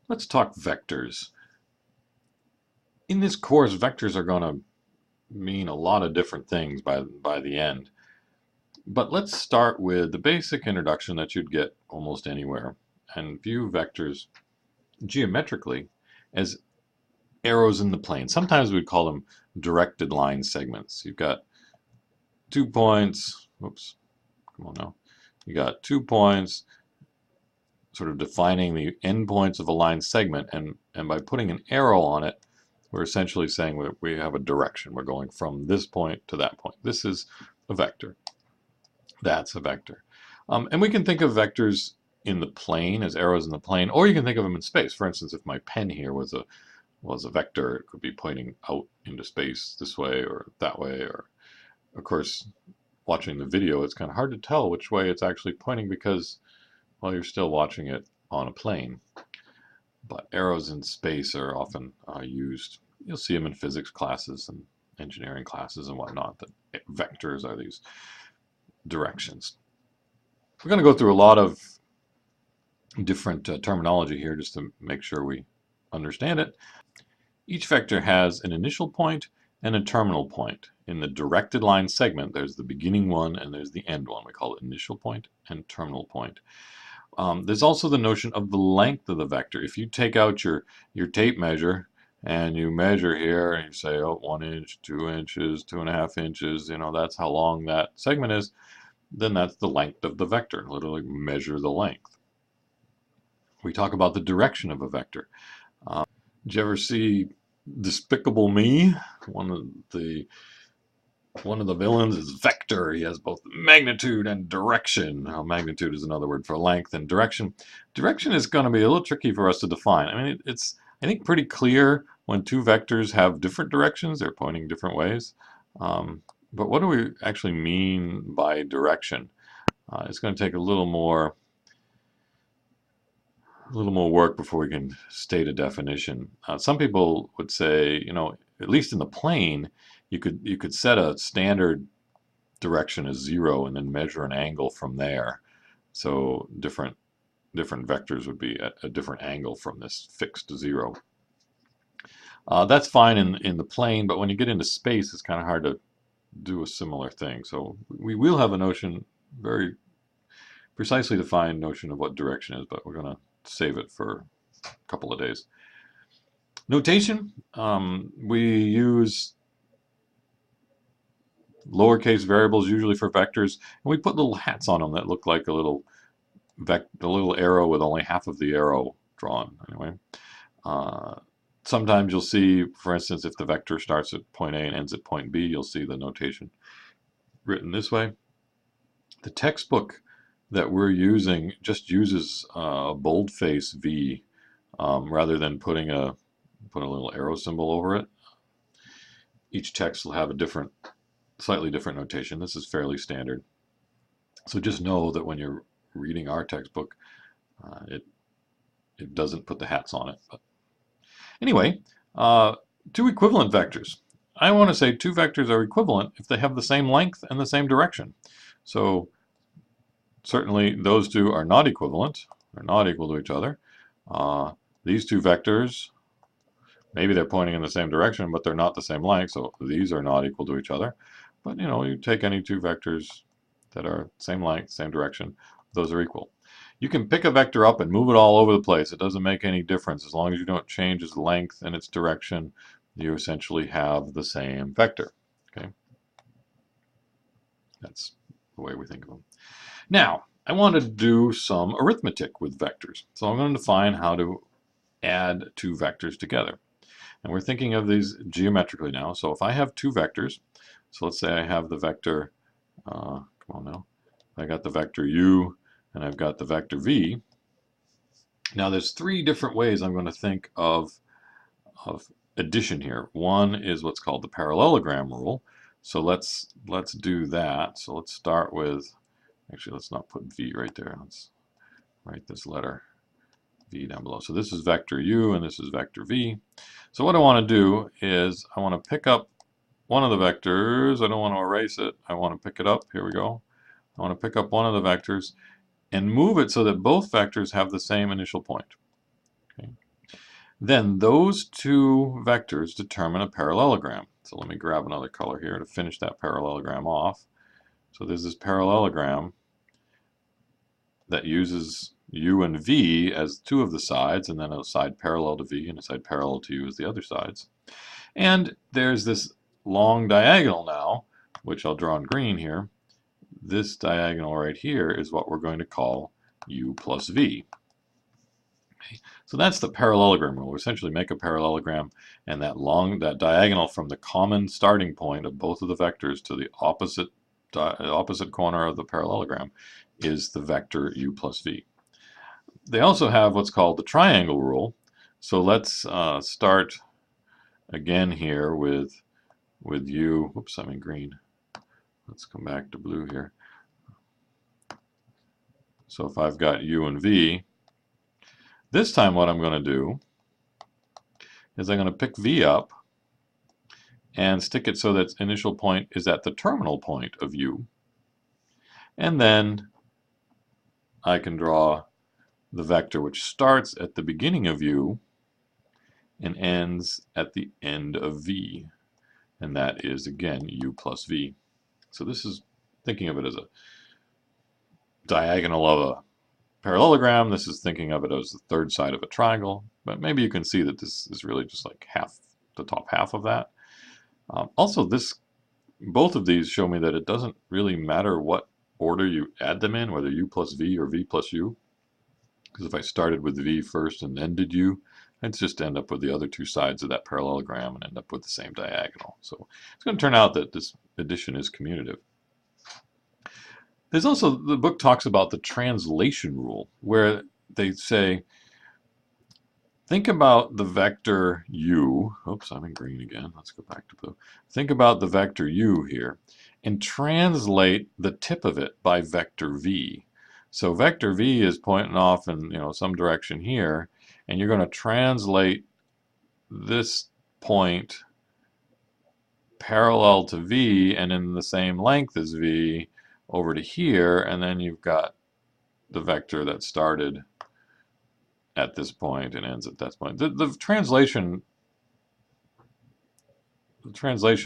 Let's talk vectors. In this course, vectors are going to mean a lot of different things by the end. But let's start with the basic introduction that you'd get almost anywhere and view vectors geometrically as arrows in the plane. Sometimes we'd call them directed line segments. You've got 2 points. Whoops, come on now. You got 2 points sort of defining the endpoints of a line segment, and by putting an arrow on it, we're essentially saying we have a direction. We're going from this point to that point. This is a vector. That's a vector. And we can think of vectors in the plane as arrows in the plane, or you can think of them in space. For instance, if my pen here was a vector, it could be pointing out into space this way or that way. Or, of course, watching the video, it's kind of hard to tell which way it's actually pointing because, well, you're still watching it on a plane. But arrows in space are often used. You'll see them in physics classes and engineering classes and whatnot, that vectors are these directions. We're going to go through a lot of different terminology here just to make sure we understand it. Each vector has an initial point and a terminal point. In the directed line segment, there's the beginning one and there's the end one. We call it initial point and terminal point. There's also the notion of the length of the vector. If you take out your tape measure and you measure here and you say, oh, 1 inch, 2 inches, 2.5 inches, that's how long that segment is, then that's the length of the vector. Literally measure the length. We talk about the direction of a vector. Did you ever see Despicable Me? One of the villains is Vector. He has both magnitude and direction. Now, magnitude is another word for length, and direction. Direction is going to be a little tricky for us to define. I mean, it's, I think, pretty clear when two vectors have different directions. They're pointing different ways. But what do we actually mean by direction? It's going to take a little more work before we can state a definition. Some people would say, at least in the plane, you could set a standard direction as 0 and then measure an angle from there. So different vectors would be at a different angle from this fixed 0. That's fine in the plane, but when you get into space, it's kind of hard to do a similar thing. So we will have a notion, very precisely defined notion of what direction is, but we're going to save it for a couple of days. Notation, we use lowercase variables usually for vectors, and we put little hats on them that look like a little arrow with only half of the arrow drawn. Anyway, sometimes you'll see, for instance, if the vector starts at point A and ends at point B, you'll see the notation written this way. The textbook that we're using just uses a boldface V rather than put a little arrow symbol over it. Each text will have a slightly different notation. This is fairly standard. So just know that when you're reading our textbook, it doesn't put the hats on it. But anyway, two equivalent vectors. I want to say two vectors are equivalent if they have the same length and the same direction. So certainly those two are not equivalent. They're not equal to each other. These two vectors, maybe they're pointing in the same direction, but they're not the same length, so these are not equal to each other. But you take any two vectors that are same length, same direction, those are equal. You can pick a vector up and move it all over the place. It doesn't make any difference. As long as you don't change its length and its direction, you essentially have the same vector. Okay, that's the way we think of them. Now, I want to do some arithmetic with vectors. So I'm going to define how to add two vectors together. And we're thinking of these geometrically now. So if I have two vectors, so let's say I have the vector, come on now, I got the vector u and I've got the vector v. Now there's three different ways I'm going to think of addition here. One is what's called the parallelogram rule. So let's do that. So let's start with, actually let's not put v right there. Let's write this letter v down below. So this is vector u and this is vector v. So what I want to do is I want to pick up one of the vectors. I don't want to erase it. I want to pick it up. Here we go. I want to pick up one of the vectors and move it so that both vectors have the same initial point. Okay. then those two vectors determine a parallelogram. So let me grab another color here to finish that parallelogram off. So there's this parallelogram that uses u and v as two of the sides, and then a side parallel to v and a side parallel to u as the other sides. And there's this long diagonal now, which I'll draw in green here. This diagonal right here is what we're going to call u plus v. So that's the parallelogram rule. We essentially make a parallelogram, and that diagonal from the common starting point of both of the vectors to the opposite corner of the parallelogram is the vector u plus v. They also have what's called the triangle rule. So let's start again here with u. Oops, I'm in green. Let's come back to blue here. So if I've got u and v, this time what I'm going to do is I'm going to pick v up and stick it so that its initial point is at the terminal point of u. And then I can draw the vector which starts at the beginning of u and ends at the end of v. And that is, again, u plus v. So this is thinking of it as a diagonal of a parallelogram. This is thinking of it as the third side of a triangle. But maybe you can see that this is really just like the top half of that. Also, both of these show me that it doesn't really matter what order you add them in, whether u plus v or v plus u. Because if I started with v first and then did u, I'd just end up with the other two sides of that parallelogram and end up with the same diagonal. So it's going to turn out that this addition is commutative. There's also, the book talks about the translation rule, where they say, think about the vector u. Oops, I'm in green again. Let's go back to blue. Think about the vector u here and translate the tip of it by vector v. So vector v is pointing off in some direction here, and you're going to translate this point parallel to v and in the same length as v over to here, and then you've got the vector that started at this point and ends at that point. The translation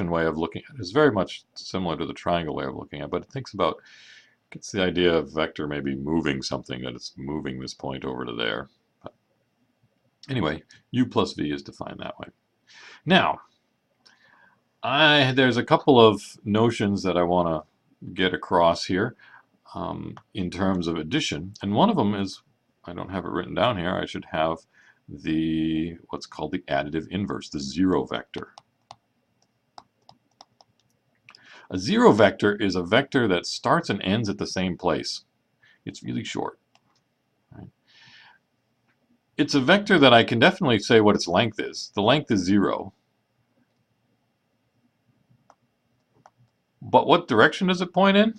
way of looking at it is very much similar to the triangle way of looking at it, but it gets the idea of vector maybe moving something, that it's moving this point over to there. But anyway, u plus v is defined that way. Now, there's a couple of notions that I want to get across here in terms of addition, and one of them is, I don't have it written down here, I should have what's called the additive inverse, the zero vector. A zero vector is a vector that starts and ends at the same place. It's really short. Right? It's a vector that I can definitely say what its length is. The length is 0. But what direction does it point in?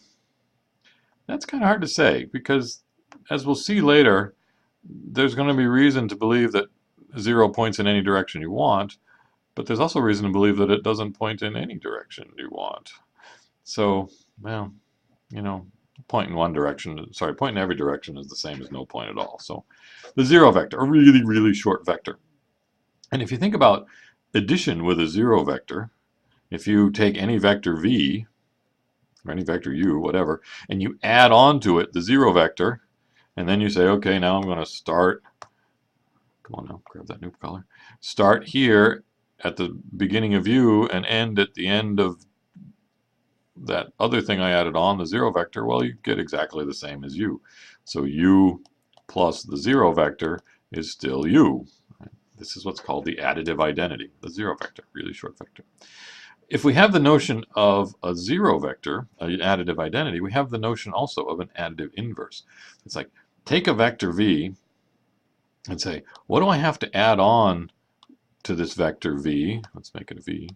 That's kind of hard to say, because as we'll see later, there's going to be reason to believe that 0 points in any direction you want, but there's also reason to believe that it doesn't point in any direction you want. So, well, point in one direction, point in every direction is the same as no point at all. So the zero vector, a really, really short vector. And if you think about addition with a zero vector, if you take any vector v, or any vector u, whatever, and you add on to it the zero vector, and then you say, okay, now I'm going to start, come on now, grab that new color, start here at the beginning of u and end at the end of that other thing I added on, the zero vector, well, you get exactly the same as u. So u plus the zero vector is still u. This is what's called the additive identity, the zero vector, really short vector. If we have the notion of a zero vector, an additive identity, we have the notion also of an additive inverse. It's like, take a vector v and say, what do I have to add on to this vector v? Let's make it a v,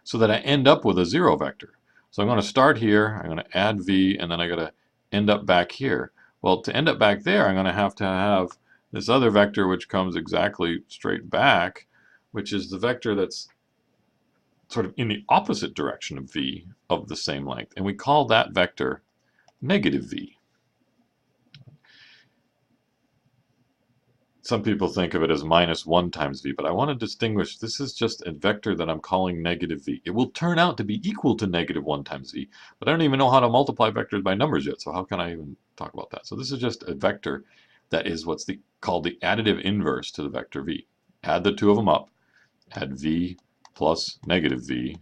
so that I end up with a zero vector. So I'm going to start here, I'm going to add v, and then I got to end up back here. Well, to end up back there, I'm going to have this other vector which comes exactly straight back, which is the vector that's sort of in the opposite direction of v of the same length. And we call that vector negative v. some people think of it as -1 times v, but I want to distinguish, this is just a vector that I'm calling negative v. It will turn out to be equal to -1 times v, but I don't even know how to multiply vectors by numbers yet, so how can I even talk about that? So this is just a vector that is what's called the additive inverse to the vector v. Add the two of them up, add v plus negative v,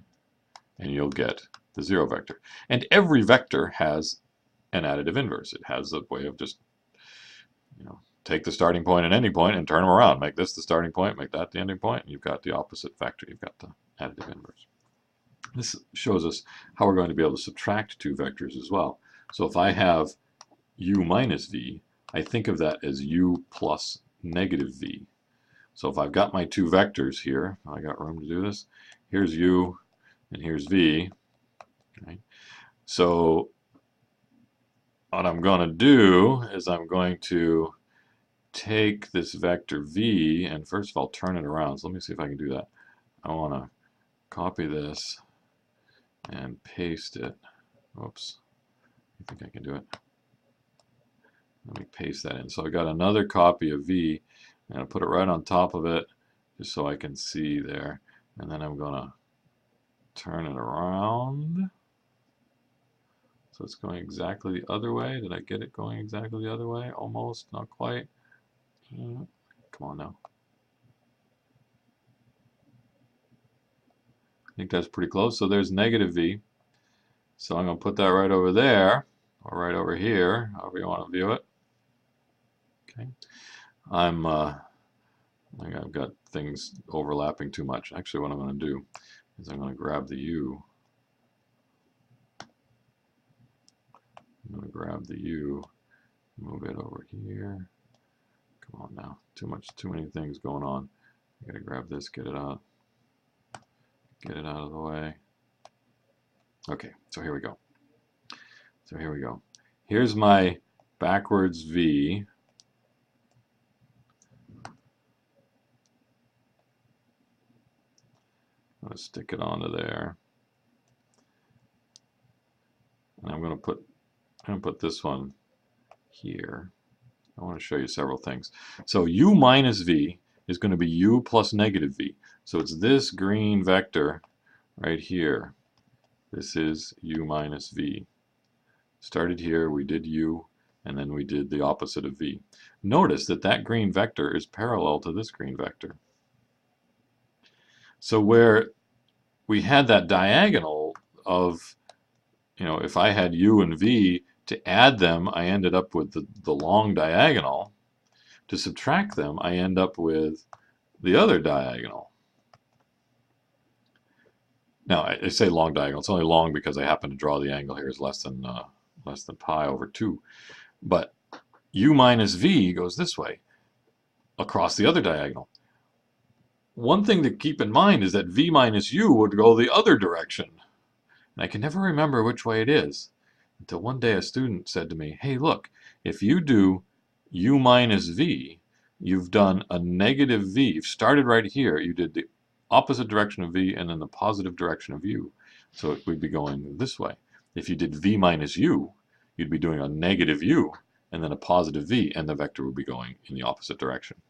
and you'll get the 0 vector. And every vector has an additive inverse. It has a way of just, take the starting point at any point and turn them around. Make this the starting point, make that the ending point, and you've got the opposite vector. You've got the additive inverse. This shows us how we're going to be able to subtract two vectors as well. So if I have u minus v, I think of that as u plus negative v. So if I've got my two vectors here, I got room to do this. Here's u and here's v. Right? So what I'm going to do is I'm going to take this vector v and first of all turn it around. So let me see if I can do that. I want to copy this and paste it. Oops. I think I can do it. Let me paste that in. So I got another copy of v, and I'll put it right on top of it just so I can see there. And then I'm going to turn it around. So it's going exactly the other way. Did I get it going exactly the other way? Almost, not quite. Come on now. I think that's pretty close. So there's negative v. So I'm going to put that right over there, or right over here, however you want to view it. Okay. I think I've got things overlapping too much. Actually, what I'm going to do is I'm going to grab the u. I'm going to grab the u, move it over here. Come on now, too many things going on. I got to grab this, get it out of the way. Okay, so here we go. Here's my backwards v. I'm going to stick it onto there. And I'm going to put this one here. I want to show you several things. So u minus v is going to be u plus negative v. So it's this green vector right here. This is u minus v. Started here, we did u, and then we did the opposite of v. Notice that that green vector is parallel to this green vector. So where we had that diagonal of, if I had u and v, to add them, I ended up with the long diagonal. To subtract them, I end up with the other diagonal. Now, I say long diagonal. It's only long because I happen to draw the angle here is less than pi over 2. But u minus v goes this way, across the other diagonal. One thing to keep in mind is that v minus u would go the other direction. And I can never remember which way it is. Until one day a student said to me, hey, look, if you do u minus v, you've done a negative v. You've started right here. You did the opposite direction of v and then the positive direction of u. So it would be going this way. If you did v minus u, you'd be doing a negative u and then a positive v, and the vector would be going in the opposite direction.